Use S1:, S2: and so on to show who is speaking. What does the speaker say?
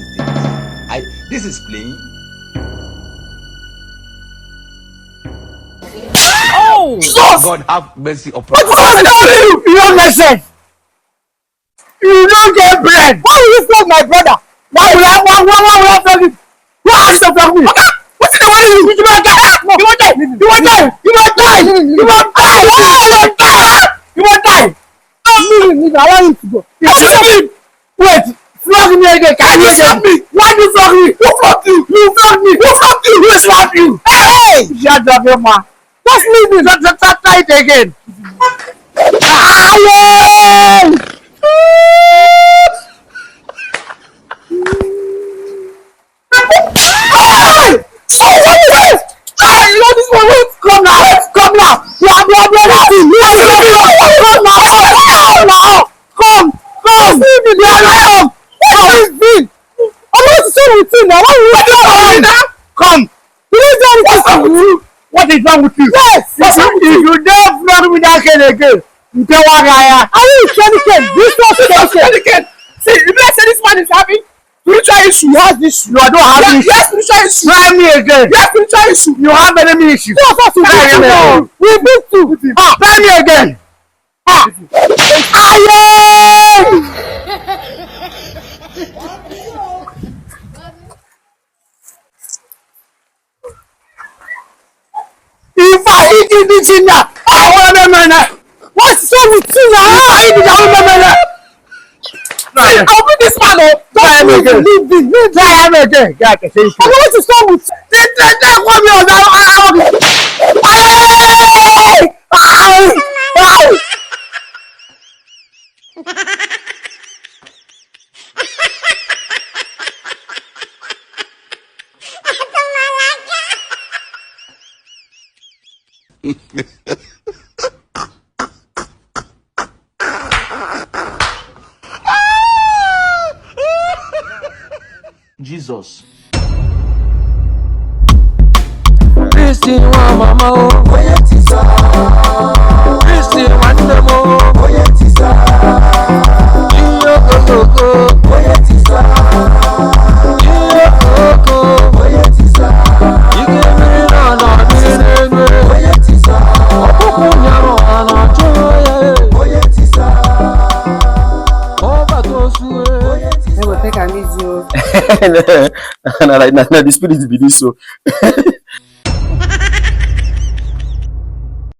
S1: these days. This is playing.
S2: Oh!
S1: God have mercy upon
S3: us. What you? You don't make sense. You don't get bread. Why will you flog my brother? Why will I flog him? Who asked to flog me? Okay. What's the matter with you? You won't die. You won't die. You won't die. You won't die. You won't die. You won't die. I want him to go. Wait. Flog me again. Can you slap me? Why do you flog me? Who flogged you? You flogged me. Who flogged you? Who slapped you? Hey! Shut up, your man. Just leave me. Just try it again. So what is this? You know this one. Come now. You are brother. Come now. Come. Leave me alone. What is this? I'm not the same with you now. What is now? Come. What is wrong with you? Yes. If you dare flog me that cane again, you tell what I am. I will share the cane. This was the cane. See, if I say this man is having spiritual issue, he has this issue. I don't have this issue. Yes, spiritual issue. Try me again. Yes, spiritual issue. You have enemy issue. We beat you. Try me again. If I eat this in now, I want to what's wrong with you now? I eat I'll be this man up. Try him again. Try him again. What is wrong with
S1: Jesus.
S2: Christine wa mama o boye tisa. Christine wa ndemo boye tisa. Iyo koko boye tisa. Iyo koko boye tisa. Ike mirina na mirene boye tisa. Okuku nyaro ana choye boye tisa. Oba tosuwe boye tisa.
S4: I will take a miss you.
S5: Na the spirit be this so.